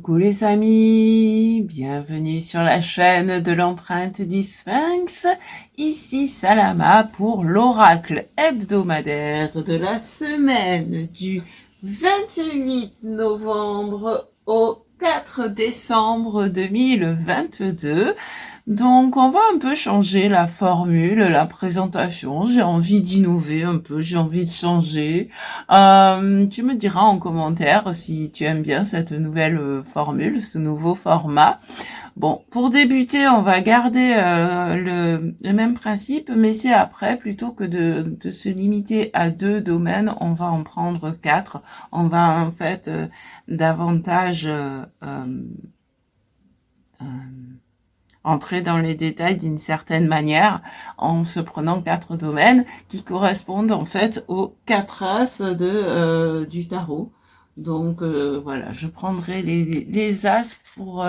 Coucou les amis, bienvenue sur la chaîne de l'empreinte du Sphinx. Ici Salama pour l'oracle hebdomadaire de la semaine du 28 novembre au 4 décembre 2022. Donc, on va un peu changer la formule, la présentation. J'ai envie d'innover un peu, j'ai envie de changer. Tu me diras en commentaire si tu aimes bien cette nouvelle formule, ce nouveau format. Bon, pour débuter, on va garder le même principe, mais c'est après, plutôt que de se limiter à 2 domaines, on va en prendre 4. On va en fait davantage entrer dans les détails d'une certaine manière en se prenant 4 domaines qui correspondent en fait aux 4 as du tarot. Donc voilà, je prendrai les as pour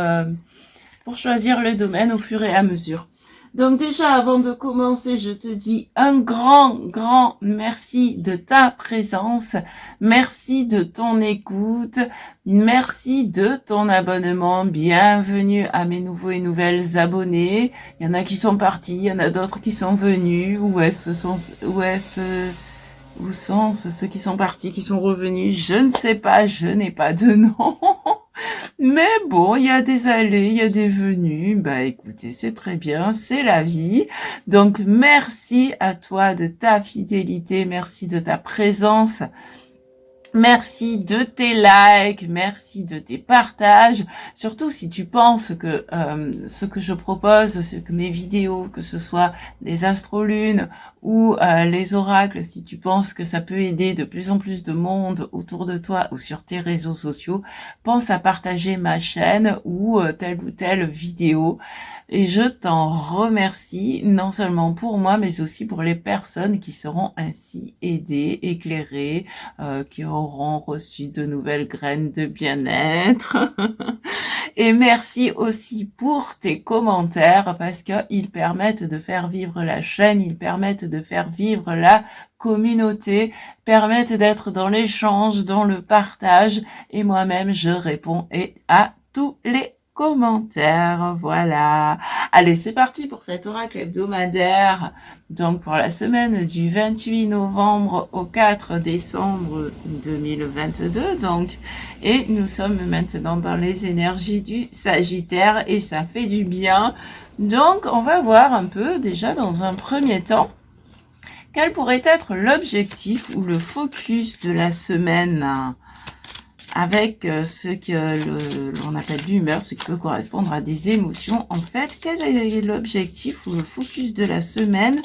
choisir le domaine au fur et à mesure. Donc déjà, avant de commencer, je te dis un grand merci de ta présence, merci de ton écoute, merci de ton abonnement, bienvenue à mes nouveaux et nouvelles abonnés. Il y en a qui sont partis, il y en a d'autres qui sont venus, où sont ceux qui sont partis, qui sont revenus, je ne sais pas, je n'ai pas de nom. Mais bon, il y a des allées, il y a des venues. Bah écoutez, c'est très bien, c'est la vie. Donc merci à toi de ta fidélité, merci de ta présence. Merci de tes likes, merci de tes partages. Surtout si tu penses que ce que je propose, que mes vidéos, que ce soit les astrolunes ou les oracles, si tu penses que ça peut aider de plus en plus de monde autour de toi ou sur tes réseaux sociaux, pense à partager ma chaîne ou telle vidéo. Et je t'en remercie, non seulement pour moi, mais aussi pour les personnes qui seront ainsi aidées, éclairées, qui auront reçu de nouvelles graines de bien-être. Et merci aussi pour tes commentaires parce qu'ils permettent de faire vivre la chaîne, ils permettent de faire vivre la communauté, permettent d'être dans l'échange, dans le partage. Et moi-même, je réponds à tous les commentaires. Voilà. Allez, c'est parti pour cet oracle hebdomadaire. Donc, pour la semaine du 28 novembre au 4 décembre 2022. Donc, et nous sommes maintenant dans les énergies du Sagittaire et ça fait du bien. Donc, on va voir un peu déjà dans un premier temps quel pourrait être l'objectif ou le focus de la semaine avec ce que l'on appelle l'humeur, ce qui peut correspondre à des émotions. En fait, quel est l'objectif ou le focus de la semaine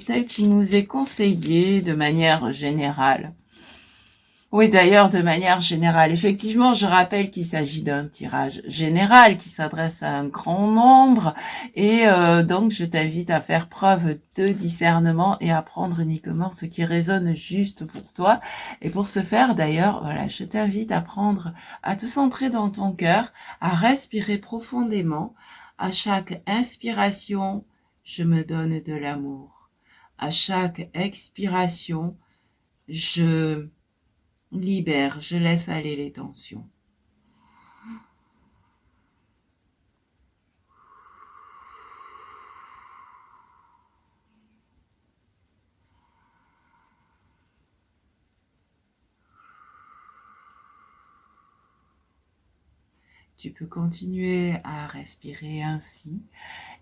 tel qu'il nous est conseillé de manière générale? Oui, d'ailleurs, de manière générale, effectivement, je rappelle qu'il s'agit d'un tirage général qui s'adresse à un grand nombre et donc je t'invite à faire preuve de discernement et à prendre uniquement ce qui résonne juste pour toi. Et pour ce faire, d'ailleurs, voilà, je t'invite à te centrer dans ton cœur, à respirer profondément. À chaque inspiration, je me donne de l'amour. À chaque expiration, je libère, je laisse aller les tensions. Tu peux continuer à respirer ainsi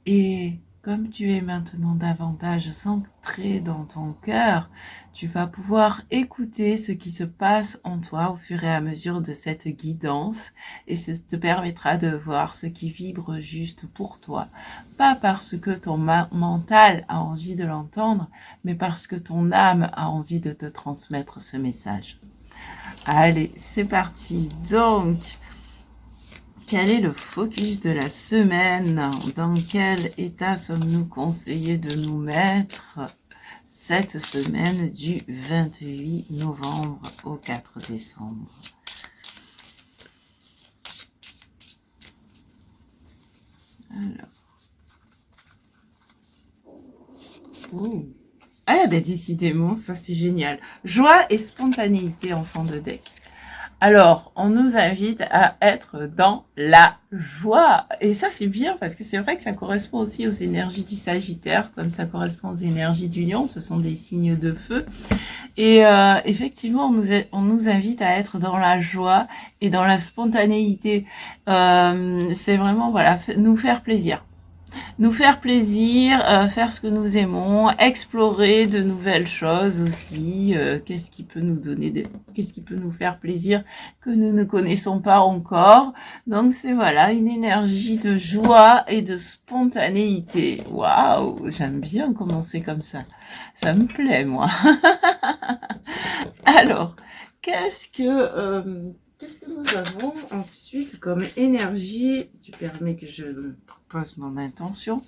et comme tu es maintenant davantage centré dans ton cœur, tu vas pouvoir écouter ce qui se passe en toi au fur et à mesure de cette guidance et ça te permettra de voir ce qui vibre juste pour toi. Pas parce que ton mental a envie de l'entendre, mais parce que ton âme a envie de te transmettre ce message. Allez, c'est parti. Donc, quel est le focus de la semaine? Dans quel état sommes-nous conseillés de nous mettre cette semaine du 28 novembre au 4 décembre? Alors. Ouh. Ah ben décidément, ça c'est génial. Joie et spontanéité en fond de deck. Alors, on nous invite à être dans la joie. Et ça, c'est bien parce que c'est vrai que ça correspond aussi aux énergies du Sagittaire, comme ça correspond aux énergies du Lion. Ce sont des signes de feu. Et effectivement, on nous invite à être dans la joie et dans la spontanéité. C'est vraiment, voilà, nous faire plaisir. Nous faire plaisir, faire ce que nous aimons, explorer de nouvelles choses aussi. Qu'est-ce qui peut nous donner, qu'est-ce qui peut nous faire plaisir que nous ne connaissons pas encore. Donc c'est voilà une énergie de joie et de spontanéité. Waouh, j'aime bien commencer comme ça. Ça me plaît moi. Alors, qu'est-ce que nous avons ensuite comme énergie? Tu permets que je pose mon intention.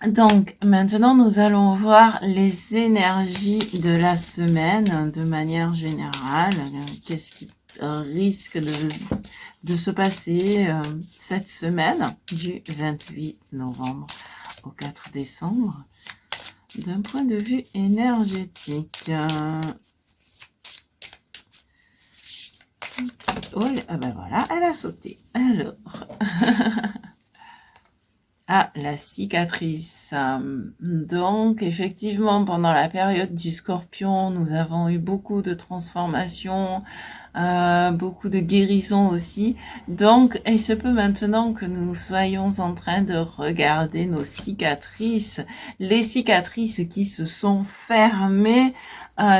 Donc, maintenant, nous allons voir les énergies de la semaine de manière générale. Qu'est-ce qui risque de se passer cette semaine du 28 novembre au 4 décembre d'un point de vue énergétique. Oh, ah ben voilà, elle a sauté. Alors, ah, la cicatrice. Donc, effectivement, pendant la période du Scorpion, nous avons eu beaucoup de transformations, beaucoup de guérisons aussi. Donc, il se peut maintenant que nous soyons en train de regarder nos cicatrices, les cicatrices qui se sont fermées,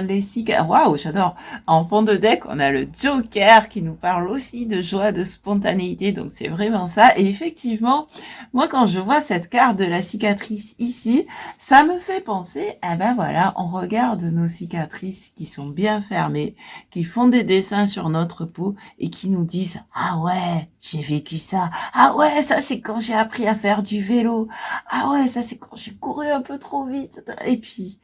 les cicatrices. Waouh, j'adore. En fond de deck, on a le Joker qui nous parle aussi de joie, de spontanéité. Donc, c'est vraiment ça. Et effectivement, moi, quand je vois cette carte de la cicatrice ici, ça me fait penser, ah ben voilà, on regarde nos cicatrices qui sont bien fermées, qui font des dessins sur notre peau et qui nous disent, ah ouais, j'ai vécu ça. Ah ouais, ça c'est quand j'ai appris à faire du vélo. Ah ouais, ça c'est quand j'ai couru un peu trop vite. Et puis,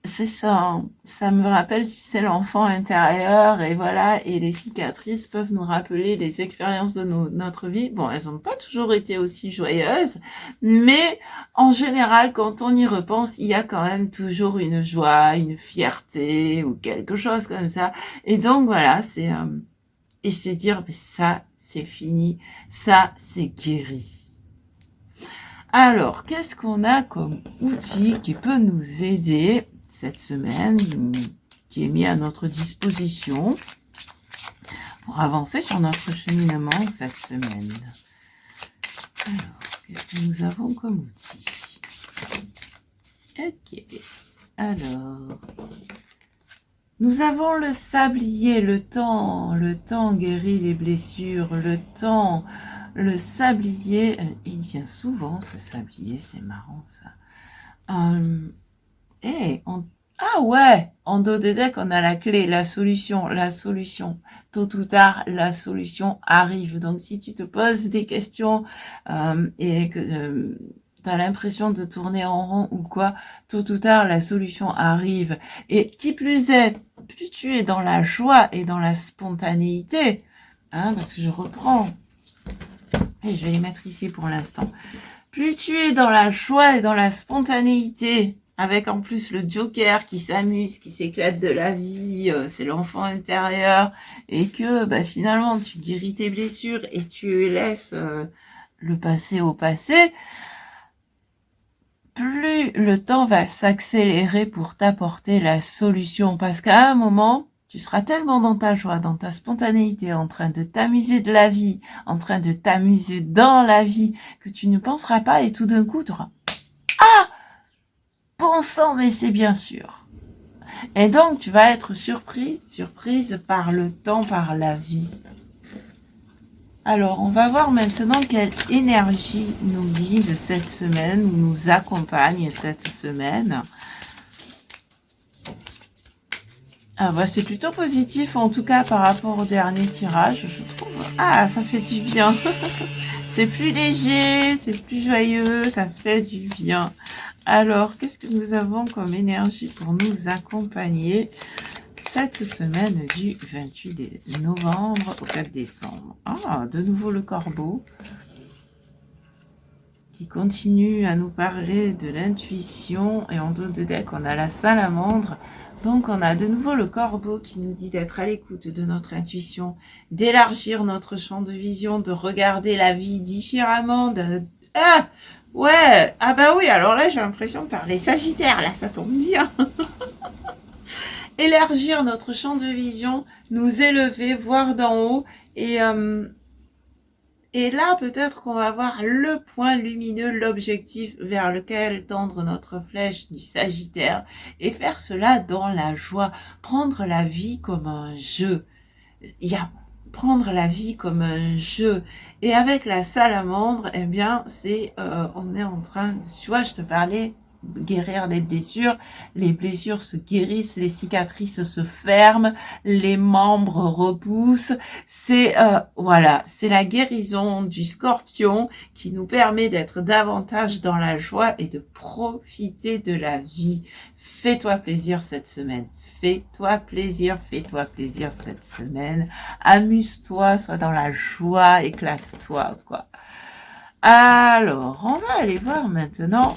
c'est ça, hein. Ça me rappelle, tu sais, l'enfant intérieur, et voilà, et les cicatrices peuvent nous rappeler les expériences de notre vie. Bon, elles n'ont pas toujours été aussi joyeuses, mais en général, quand on y repense, il y a quand même toujours une joie, une fierté, ou quelque chose comme ça. Et donc, voilà, et c'est dire, mais ça, c'est fini, ça, c'est guéri. Alors, qu'est-ce qu'on a comme outil qui peut nous aider cette semaine, qui est mis à notre disposition pour avancer sur notre cheminement cette semaine? Alors, qu'est-ce que nous avons comme outil? Ok, alors, nous avons le sablier, le temps guérit les blessures, le sablier, il vient souvent ce sablier, c'est marrant ça. Ah ouais, en dos des decks, on a la clé, la solution. Tôt ou tard, la solution arrive. Donc, si tu te poses des questions et que tu as l'impression de tourner en rond ou quoi, tôt ou tard, la solution arrive. Et qui plus est, plus tu es dans la joie et dans la spontanéité, parce que je reprends, et je vais les mettre ici pour l'instant, plus tu es dans la joie et dans la spontanéité, avec en plus le Joker qui s'amuse, qui s'éclate de la vie, c'est l'enfant intérieur, et que finalement tu guéris tes blessures et tu laisses le passé au passé, plus le temps va s'accélérer pour t'apporter la solution. Parce qu'à un moment, tu seras tellement dans ta joie, dans ta spontanéité, en train de t'amuser de la vie, en train de t'amuser dans la vie, que tu ne penseras pas et tout d'un coup, tu auras « Ah ! Bon sang, mais c'est bien sûr !» Et donc, tu vas être surprise par le temps, par la vie. Alors, on va voir maintenant quelle énergie nous guide cette semaine, ou nous accompagne cette semaine. Ah c'est plutôt positif, en tout cas par rapport au dernier tirage, je trouve. Ah, ça fait du bien. C'est plus léger, c'est plus joyeux, ça fait du bien. Alors, qu'est-ce que nous avons comme énergie pour nous accompagner cette semaine du 28 novembre au 4 décembre? Ah, de nouveau le corbeau qui continue à nous parler de l'intuition. Et en dos de deck, on a la salamandre Donc, on a de nouveau le corbeau qui nous dit d'être à l'écoute de notre intuition, d'élargir notre champ de vision, de regarder la vie différemment. Ah, ouais, ah bah oui, alors là, j'ai l'impression de parler Sagittaire, là, ça tombe bien. Élargir notre champ de vision, nous élever, voir d'en haut, et, euh, et là, peut-être qu'on va voir le point lumineux, l'objectif vers lequel tendre notre flèche du Sagittaire et faire cela dans la joie. Prendre la vie comme un jeu. Il y a prendre la vie comme un jeu. Et avec la salamandre, eh bien, on est en train, tu vois, je te parlais guérir les blessures se guérissent, les cicatrices se ferment, les membres repoussent. Voilà, c'est la guérison du scorpion qui nous permet d'être davantage dans la joie et de profiter de la vie. Fais-toi plaisir cette semaine. Fais-toi plaisir cette semaine. Amuse-toi, sois dans la joie, éclate-toi, quoi. Alors, on va aller voir maintenant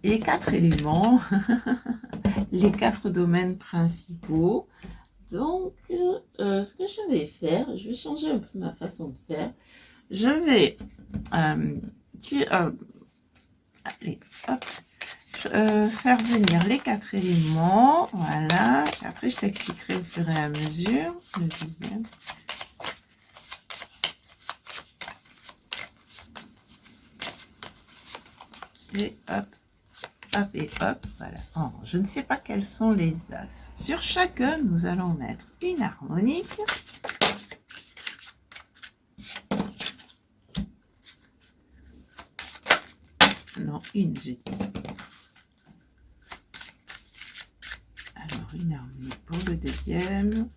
les 4 éléments, les 4 domaines principaux. Donc, ce que je vais faire, je vais changer un peu ma façon de faire. Je vais allez, hop, faire venir les 4 éléments. Voilà. Et après, je t'expliquerai au fur et à mesure. Le deuxième. Et hop. Hop et hop, voilà. Oh, je ne sais pas quels sont les as. Sur chacun, nous allons mettre une harmonique. Non, une, j'ai dit. Alors, une harmonique pour le deuxième.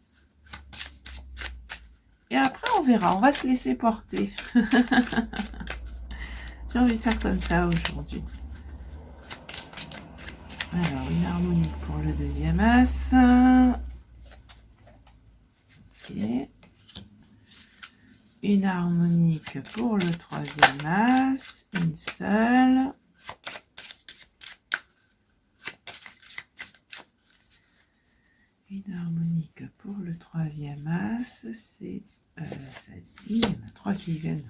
Et après, on verra. On va se laisser porter. J'ai envie de faire comme ça aujourd'hui. Alors, une harmonique pour le deuxième as. Ok. Une harmonique pour le troisième as. Une seule. Une harmonique pour le troisième as. C'est celle-ci. Il y en a 3 qui viennent.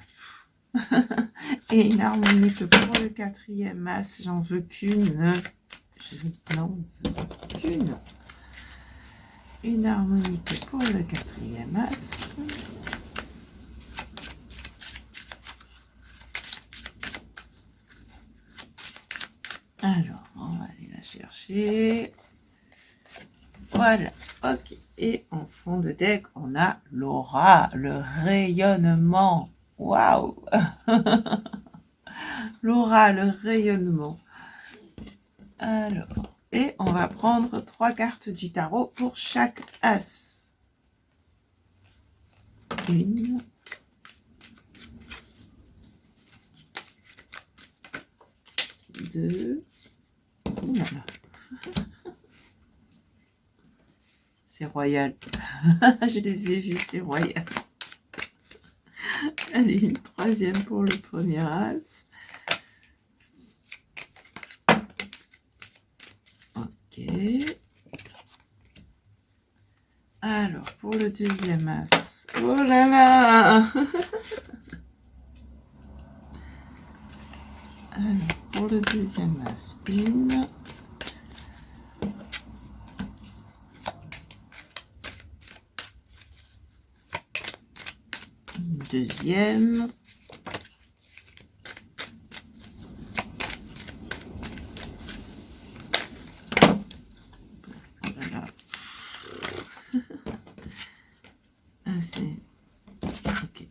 Et une harmonique pour le quatrième as. J'en veux qu'une. Je n'en veux qu'une. Une harmonique pour le quatrième as. Alors, on va aller la chercher. Voilà, ok. Et en fond de deck, on a l'aura, le rayonnement. Waouh. L'aura, le rayonnement. Alors, et on va prendre 3 cartes du tarot pour chaque as. Une. Deux. Oulala. C'est royal. Je les ai vus, c'est royal. Allez, une troisième pour le premier as. Ok. Alors, pour le deuxième as. Oh là là. Alors, pour le deuxième as, une. Une deuxième. Voilà. Ah, c'est... Ok.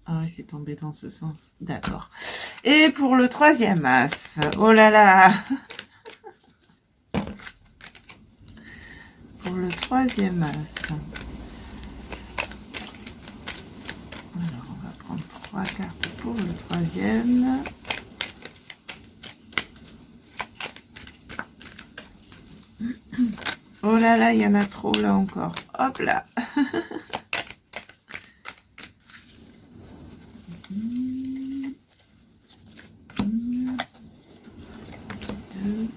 Ah ouais, c'est tombé dans ce sens. D'accord. Et pour le troisième as. Oh là là. Pour le troisième as. Alors, on va prendre 3 cartes pour le troisième. Oh là là, il y en a trop là encore. Hop là. Deux.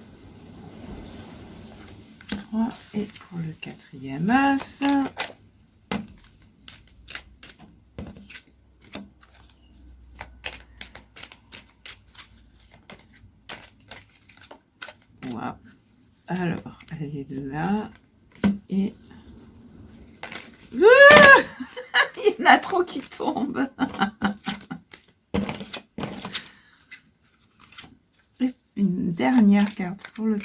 quatrième as. Wow. Alors, elle est là. Et... Il y en a trop qui tombent. Et une dernière carte pour le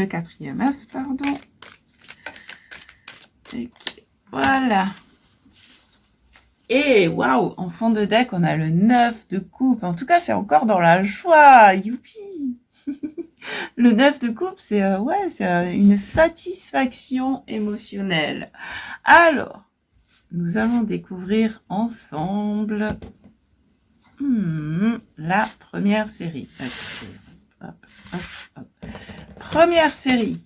quatrième as, pardon. Okay. Voilà. Et waouh, en fond de deck, on a le 9 de coupe. En tout cas, c'est encore dans la joie. Youpi. Le 9 de coupe, c'est une satisfaction émotionnelle. Alors, nous allons découvrir ensemble la première série. Hop, hop, hop. Première série.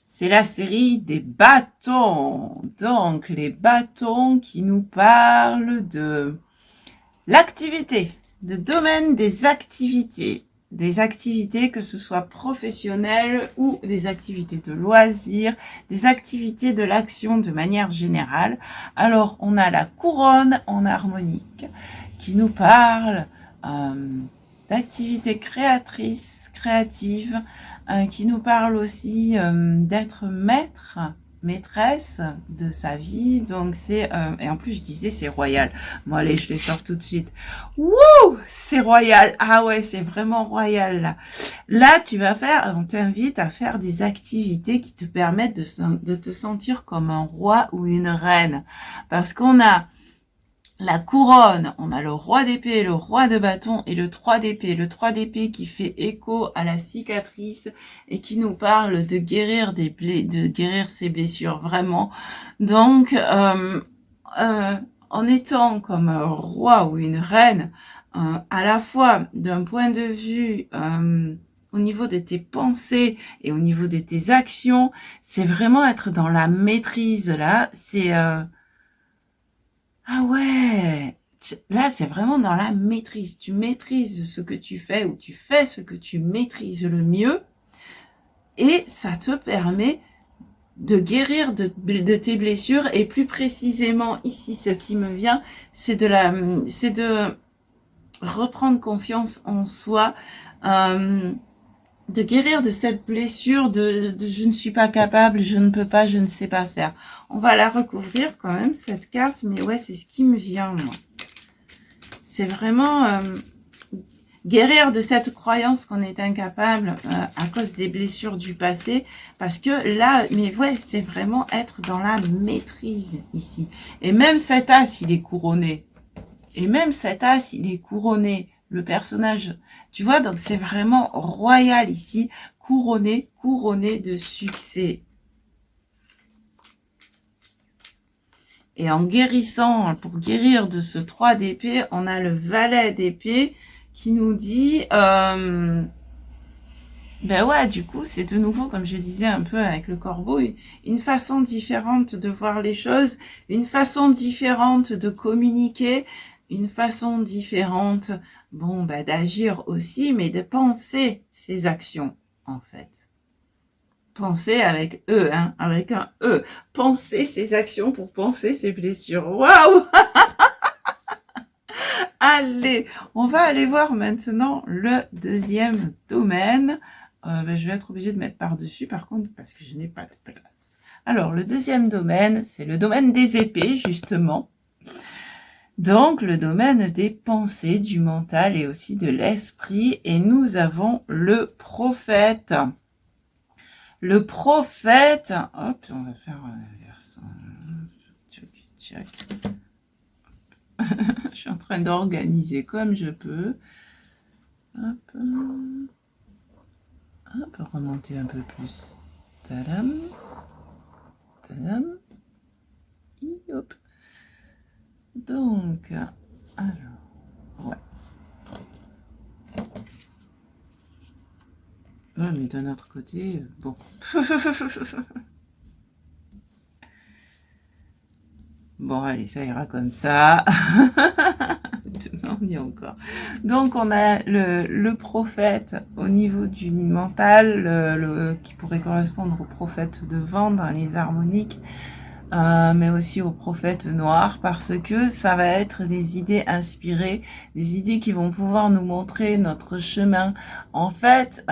C'est la série des bâtons. Donc, les bâtons qui nous parlent de l'activité, de domaine des activités. Des activités, que ce soit professionnelles ou des activités de loisirs, des activités de l'action de manière générale. Alors, on a la couronne en harmonique qui nous parle d'activités créatrices, créatives, qui nous parle aussi d'être maîtresse de sa vie. Donc c'est et en plus je disais c'est royal. Bon allez, je les sors tout de suite. Wouh, c'est royal. Ah ouais, c'est vraiment royal là. Là, on t'invite à faire des activités qui te permettent de te sentir comme un roi ou une reine, parce qu'on a la couronne, on a le roi d'épée, le roi de bâton et le 3 d'épée. Le 3 d'épée qui fait écho à la cicatrice et qui nous parle de guérir de guérir ses blessures, vraiment. Donc, en étant comme un roi ou une reine, à la fois d'un point de vue au niveau de tes pensées et au niveau de tes actions, c'est vraiment être dans la maîtrise là. C'est ah ouais, là c'est vraiment dans la maîtrise. Tu maîtrises ce que tu fais ou tu fais ce que tu maîtrises le mieux et ça te permet de guérir de tes blessures. Et plus précisément ici, ce qui me vient, c'est de reprendre confiance en soi, de guérir de cette blessure de je ne suis pas capable, je ne peux pas, je ne sais pas faire. On va la recouvrir quand même, cette carte, mais ouais, c'est ce qui me vient, moi. C'est vraiment guérir de cette croyance qu'on est incapable à cause des blessures du passé, parce que là, mais ouais, c'est vraiment être dans la maîtrise ici. Et même cet as, il est couronné. Le personnage, tu vois, donc c'est vraiment royal ici, couronné de succès. Et en guérissant, pour guérir de ce 3 d'épée, on a le valet d'épée qui nous dit, ben ouais, du coup, c'est de nouveau, comme je disais un peu avec le corbeau, une façon différente de voir les choses, une façon différente de communiquer, une façon différente, bon, bah, d'agir aussi, mais de penser ses actions, en fait. Penser avec E, hein, avec un E. Penser ses actions pour penser ses blessures. Waouh! Allez, on va aller voir maintenant le deuxième domaine. Ben, je vais être obligée de mettre par-dessus, par contre, parce que je n'ai pas de place. Alors, le deuxième domaine, c'est le domaine des épées, justement. Donc, le domaine des pensées, du mental et aussi de l'esprit. Et nous avons le prophète. Le prophète, hop, on va faire l'inverse. Je suis en train d'organiser comme je peux. Hop, hop, remonter un peu plus. Tadam, tadam, hop. Donc, alors, ouais. Ouais, mais d'un autre côté, bon. Bon, allez, ça ira comme ça. Non, et encore. Donc, on a le prophète au niveau du mental, qui pourrait correspondre au prophète de vent dans les harmoniques, mais aussi au prophète noir, parce que ça va être des idées inspirées, des idées qui vont pouvoir nous montrer notre chemin. En fait,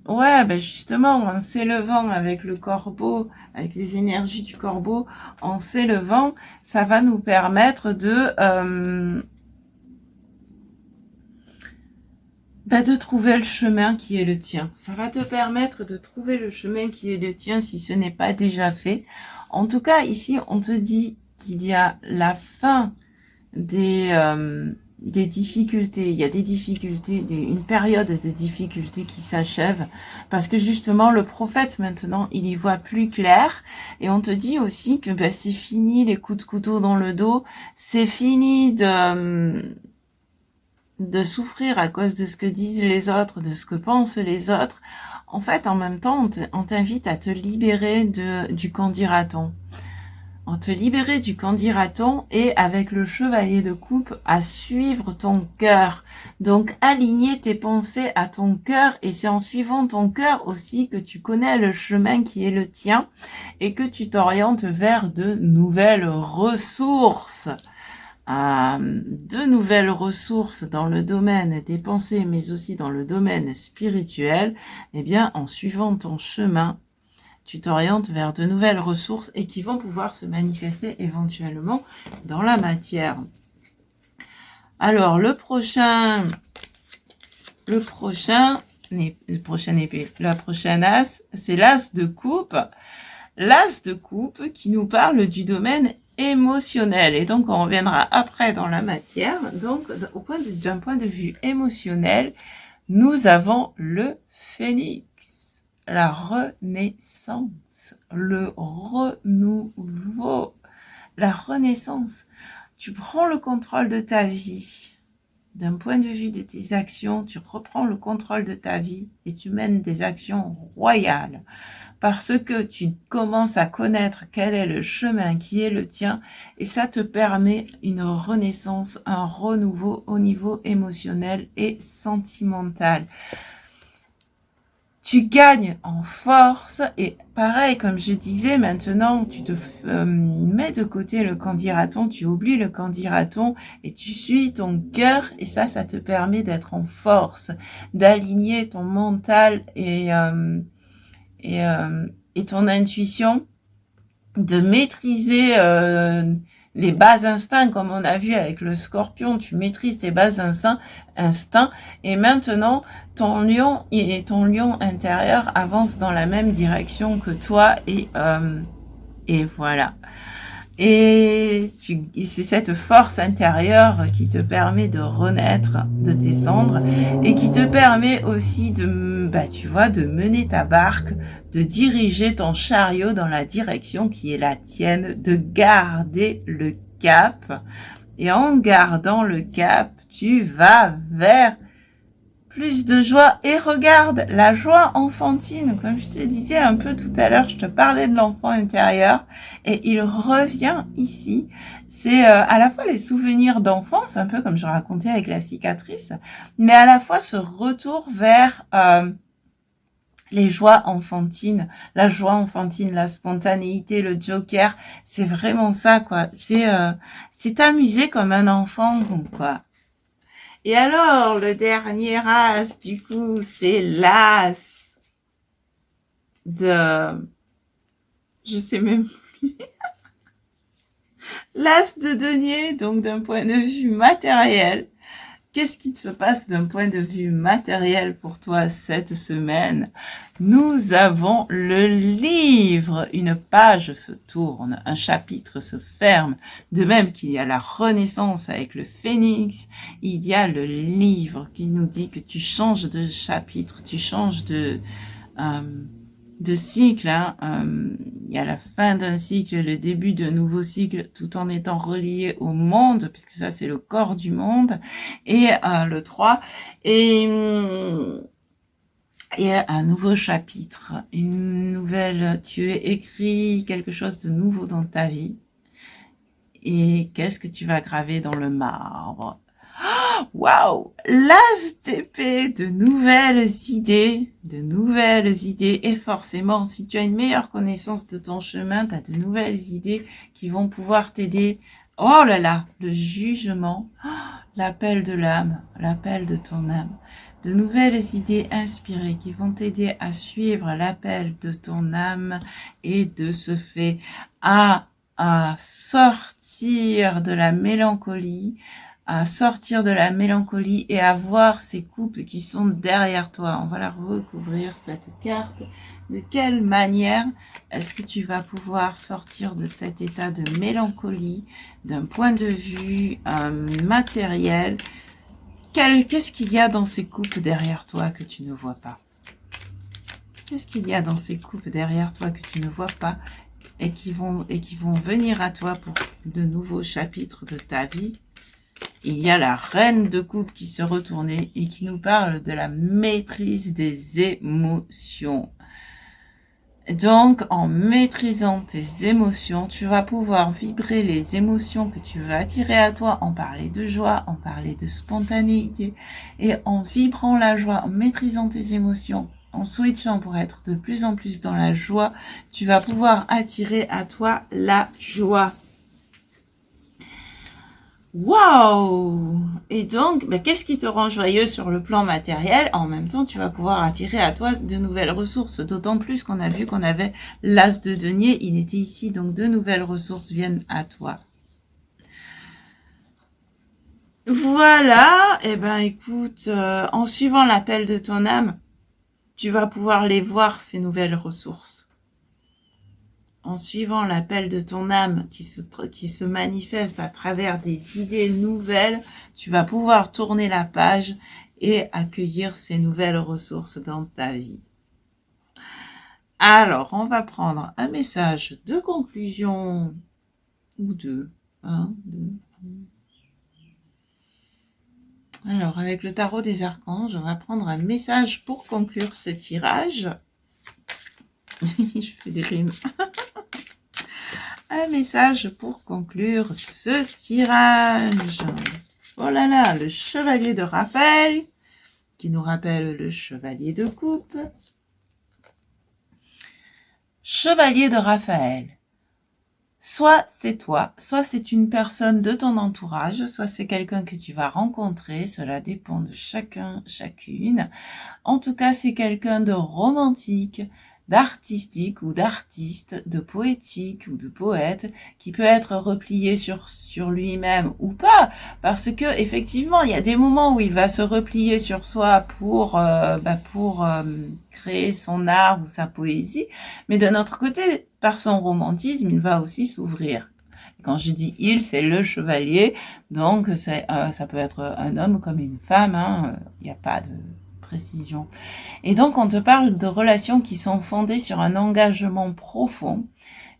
ouais, ben justement, en s'élevant avec le corbeau, avec les énergies du corbeau, en s'élevant, ça va nous permettre de trouver le chemin qui est le tien. Ça va te permettre de trouver le chemin qui est le tien si ce n'est pas déjà fait. En tout cas, ici, on te dit qu'il y a la fin des difficultés. Il y a des difficultés, une période de difficultés qui s'achève parce que justement, le prophète, maintenant, il y voit plus clair. Et on te dit aussi que ben, c'est fini les coups de couteau dans le dos. C'est fini de souffrir à cause de ce que disent les autres, de ce que pensent les autres. En fait, en même temps, on t'invite à te libérer du qu'en dira-t-on. On te libérer du qu'en dira-t-on et avec le chevalier de coupe à suivre ton cœur. Donc, aligner tes pensées à ton cœur et c'est en suivant ton cœur aussi que tu connais le chemin qui est le tien et que tu t'orientes vers de nouvelles ressources. De nouvelles ressources dans le domaine des pensées, mais aussi dans le domaine spirituel, eh bien, en suivant ton chemin, tu t'orientes vers de nouvelles ressources et qui vont pouvoir se manifester éventuellement dans la matière. Alors, la prochaine as, c'est l'as de coupe. L'as de coupe qui nous parle du domaine émotionnel. Et donc, on reviendra après dans la matière. Donc, d'un point de vue émotionnel, nous avons le phénix, la renaissance, le renouveau, la renaissance. Tu prends le contrôle de ta vie. D'un point de vue de tes actions, tu reprends le contrôle de ta vie et tu mènes des actions royales. Parce que tu commences à connaître quel est le chemin qui est le tien et ça te permet une renaissance, un renouveau au niveau émotionnel et sentimental. Tu gagnes en force et pareil, comme je disais, maintenant tu te mets de côté le qu'en dira-t-on, tu oublies le qu'en dira-t-on et tu suis ton cœur et ça te permet d'être en force, d'aligner ton mental et ton intuition, de maîtriser les bas instincts, comme on a vu avec le scorpion, tu maîtrises tes bas instincts, et maintenant, ton lion intérieur avance dans la même direction que toi, et voilà. Et c'est cette force intérieure qui te permet de renaître de tes cendres et qui te permet aussi de mener ta barque, de diriger ton chariot dans la direction qui est la tienne, de garder le cap. Et en gardant le cap, tu vas vers plus de joie. Et regarde, la joie enfantine, comme je te disais un peu tout à l'heure, je te parlais de l'enfant intérieur, et il revient ici. C'est à la fois les souvenirs d'enfance, un peu comme je racontais avec la cicatrice, mais à la fois ce retour vers les joies enfantines, la joie enfantine, la spontanéité, le joker, c'est vraiment ça, quoi. C'est t'amuser comme un enfant, quoi. Et alors, le dernier as, du coup, c'est l'as de... Je sais même plus. L'as de denier, donc d'un point de vue matériel. Qu'est-ce qui se passe d'un point de vue matériel pour toi cette semaine? Nous avons le livre. Une page se tourne, un chapitre se ferme. De même qu'il y a la renaissance avec le phénix, il y a le livre qui nous dit que tu changes de chapitre, tu changes de cycle. Il y a la fin d'un cycle, le début d'un nouveau cycle, tout en étant relié au monde, puisque ça c'est le corps du monde, et le 3, et un nouveau chapitre, tu écris quelque chose de nouveau dans ta vie, Et qu'est-ce que tu vas graver dans le marbre? Waouh! L'as d'épée, de nouvelles idées, et forcément, si tu as une meilleure connaissance de ton chemin, tu as de nouvelles idées qui vont pouvoir t'aider. Oh là là, le jugement, l'appel de l'âme, l'appel de ton âme. De nouvelles idées inspirées qui vont t'aider à suivre l'appel de ton âme et de ce fait à sortir de la mélancolie, et à voir ces couples qui sont derrière toi. On va la recouvrir, cette carte. De quelle manière est-ce que tu vas pouvoir sortir de cet état de mélancolie d'un point de vue matériel? Qu'est-ce qu'il y a dans ces couples derrière toi que tu ne vois pas? Qu'est-ce qu'il y a dans ces couples derrière toi que tu ne vois pas et qui vont venir à toi pour de nouveaux chapitres de ta vie? Il y a la reine de coupe qui se retournait et qui nous parle de la maîtrise des émotions. Donc, en maîtrisant tes émotions, tu vas pouvoir vibrer les émotions que tu veux attirer à toi, en parler de joie, en parler de spontanéité. Et en vibrant la joie, en maîtrisant tes émotions, en switchant pour être de plus en plus dans la joie, tu vas pouvoir attirer à toi la joie. Waouh! Et donc, qu'est-ce qui te rend joyeux sur le plan matériel? En même temps, tu vas pouvoir attirer à toi de nouvelles ressources. D'autant plus qu'on a vu qu'on avait l'as de denier. Il était ici, donc de nouvelles ressources viennent à toi. Voilà. Eh ben, écoute, en suivant l'appel de ton âme, tu vas pouvoir les voir, ces nouvelles ressources. En suivant l'appel de ton âme qui se manifeste à travers des idées nouvelles, tu vas pouvoir tourner la page et accueillir ces nouvelles ressources dans ta vie. Alors, on va prendre un message de conclusion ou deux. Alors, avec le tarot des archanges, on va prendre un message pour conclure ce tirage. Je fais des rimes. Un message pour conclure ce tirage. Oh là là, le chevalier de Raphaël, qui nous rappelle le chevalier de coupe. Chevalier de Raphaël. Soit c'est toi, soit c'est une personne de ton entourage, soit c'est quelqu'un que tu vas rencontrer, cela dépend de chacun, chacune. En tout cas, c'est quelqu'un de romantique, d'artistique ou d'artiste, de poétique ou de poète, qui peut être replié sur lui-même ou pas, parce que effectivement, il y a des moments où il va se replier sur soi pour créer son art ou sa poésie, mais d'un autre côté, par son romantisme, il va aussi s'ouvrir. Quand je dis il, c'est le chevalier, donc ça peut être un homme comme une femme, il n'y a pas de précision. Et donc, on te parle de relations qui sont fondées sur un engagement profond.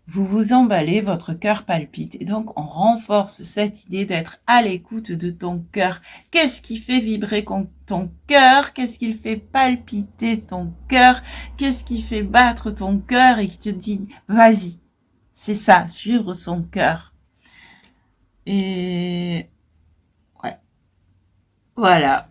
Vous vous emballez, votre cœur palpite. Et donc, on renforce cette idée d'être à l'écoute de ton cœur. Qu'est-ce qui fait vibrer ton cœur? Qu'est-ce qui fait palpiter ton cœur? Qu'est-ce qui fait battre ton cœur et qui te dit, vas-y, c'est ça, suivre son cœur. Et ouais, voilà.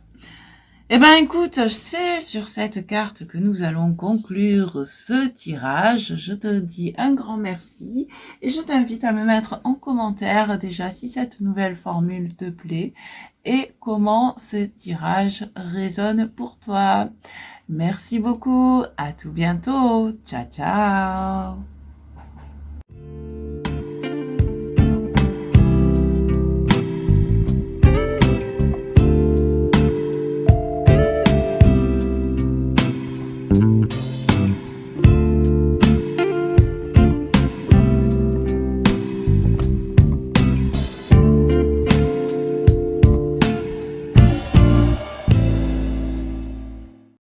Eh ben écoute, c'est sur cette carte que nous allons conclure ce tirage. Je te dis un grand merci et je t'invite à me mettre en commentaire déjà si cette nouvelle formule te plaît et comment ce tirage résonne pour toi. Merci beaucoup, à tout bientôt. Ciao, ciao.